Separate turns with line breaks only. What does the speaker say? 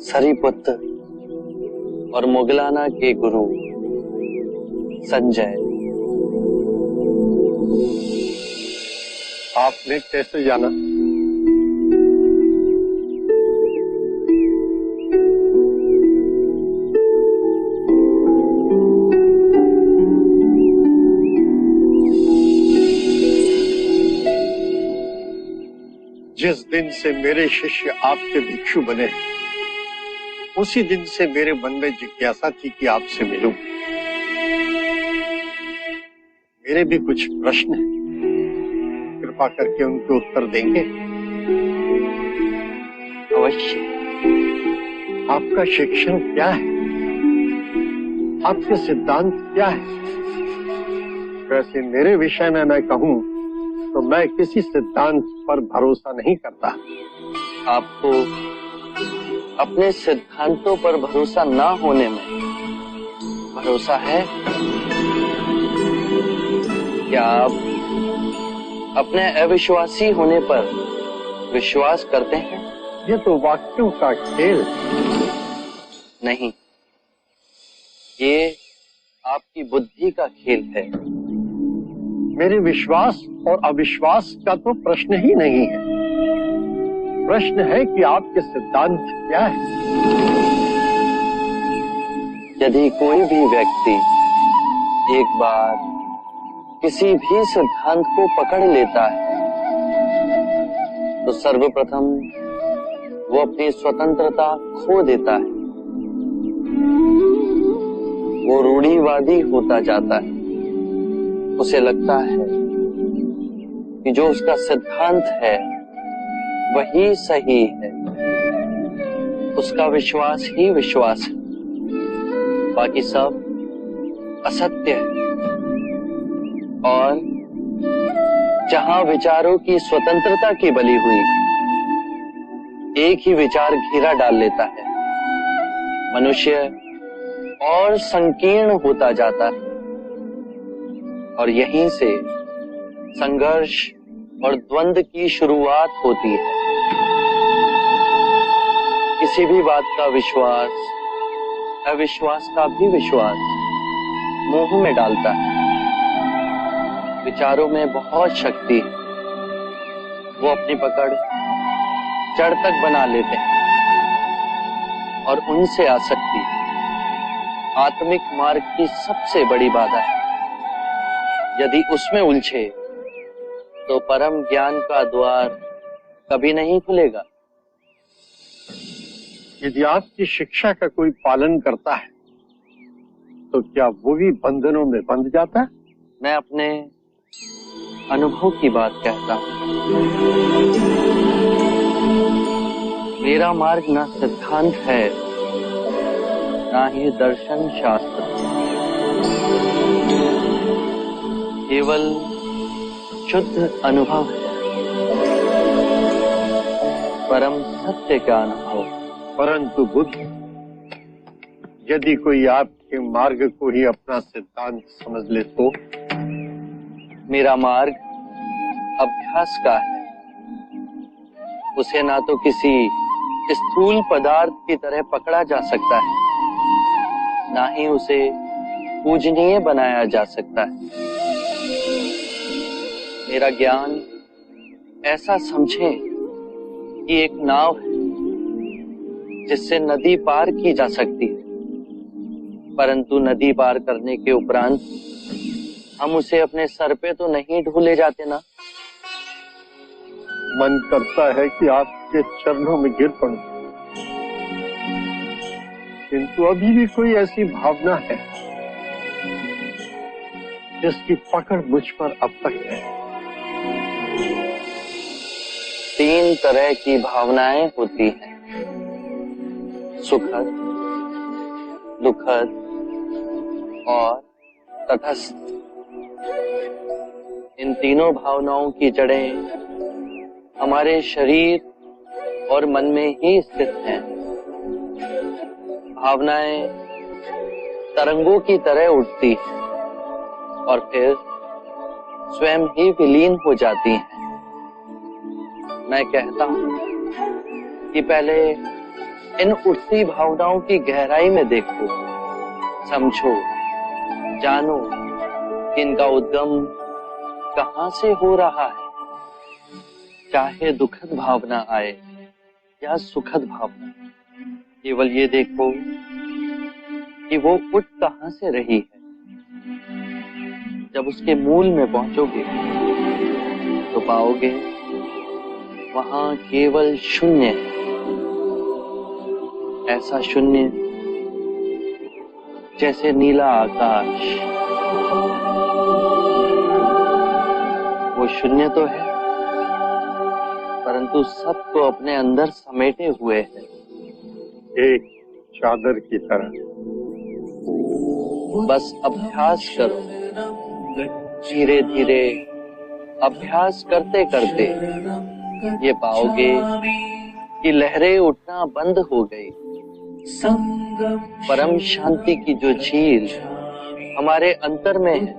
सरीपुत्र और मुगलाना के गुरु संजय।
आपने कैसे जाना? जिस दिन से मेरे शिष्य आपके भिक्षु बने, उसी दिन से मेरे मन में जिज्ञासा थी कि आपसे मिलूं। मेरे भी कुछ प्रश्न हैं, कृपा करके उनके उत्तर देंगे?
अवश्य।
आपका शिक्षण क्या है? आपके सिद्धांत क्या है? वैसे मेरे विषय में मैं कहूं तो मैं किसी सिद्धांत पर भरोसा नहीं करता।
आपको अपने सिद्धांतों पर भरोसा ना होने में भरोसा है? क्या आप अपने अविश्वासी होने पर विश्वास करते हैं?
ये तो वाक्यों का खेल
नहीं, ये आपकी बुद्धि का खेल है।
मेरे विश्वास और अविश्वास का तो प्रश्न ही नहीं है। प्रश्न है कि आपके सिद्धांत क्या है।
यदि कोई भी व्यक्ति एक बार किसी भी सिद्धांत को पकड़ लेता है तो सर्वप्रथम वो अपनी स्वतंत्रता खो देता है। वो रूढ़िवादी होता जाता है। उसे लगता है कि जो उसका सिद्धांत है वही सही है। उसका विश्वास ही विश्वास है, बाकी सब असत्य है। और जहां विचारों की स्वतंत्रता की बलि हुई, एक ही विचार घेरा डाल लेता है। मनुष्य और संकीर्ण होता जाता है और यहीं से संघर्ष और द्वंद्व की शुरुआत होती है। किसी भी बात का विश्वास अविश्वास का भी विश्वास मोह में डालता है। विचारों में बहुत शक्ति है, वो अपनी पकड़ जड़ तक बना लेते हैं और उनसे आसक्ति आत्मिक मार्ग की सबसे बड़ी बाधा है। यदि उसमें उलझे तो परम ज्ञान का द्वार कभी नहीं खुलेगा।
यदि आपकी शिक्षा का कोई पालन करता है तो क्या वो भी बंधनों में बंध जाता है?
मैं अपने अनुभव की बात कहता हूं। मेरा मार्ग ना सिद्धांत है, ना ही दर्शन शास्त्र, केवल शुद्ध अनुभव है, परम सत्य का अनुभव।
परंतु बुद्ध, यदि कोई आपके मार्ग को ही अपना सिद्धांत समझ ले तो?
मेरा मार्ग अभ्यास का है। उसे ना तो किसी स्थूल पदार्थ की तरह पकड़ा जा सकता है, ना ही उसे पूजनीय बनाया जा सकता है। मेरा ज्ञान ऐसा समझें कि एक नाव है जिससे नदी पार की जा सकती है, परंतु नदी पार करने के उपरांत हम उसे अपने सर पे तो नहीं ढूले जाते ना।
मन करता है कि आपके चरणों में गिर पड़ूं, किंतु अभी भी कोई ऐसी भावना है जिसकी पकड़ मुझ पर अब तक है।
3 तरह की भावनाएं होती हैं, सुखद, दुखद और तटस्थ। इन तीनों भावनाओं की जड़ें हमारे शरीर और मन में ही स्थित हैं। भावनाएं तरंगों की तरह उठती हैं और फिर स्वयं ही विलीन हो जाती हैं। मैं कहता हूं कि पहले इन उठती भावनाओं की गहराई में देखो, समझो, जानो कि इनका उद्गम कहां से हो रहा है। चाहे दुखद भावना आए या सुखद भावना, केवल ये देखो कि वो उठ कहां से रही है। जब उसके मूल में पहुंचोगे तो पाओगे वहां केवल शून्य है। ऐसा शून्य जैसे नीला आकाश। वो शून्य तो है, परंतु सब को अपने अंदर समेटे हुए है,
एक चादर की तरह।
बस अभ्यास करो, धीरे धीरे अभ्यास करते करते ये पाओगे कि लहरें उठना बंद हो गई। परम शांति की जो झील हमारे अंतर में है,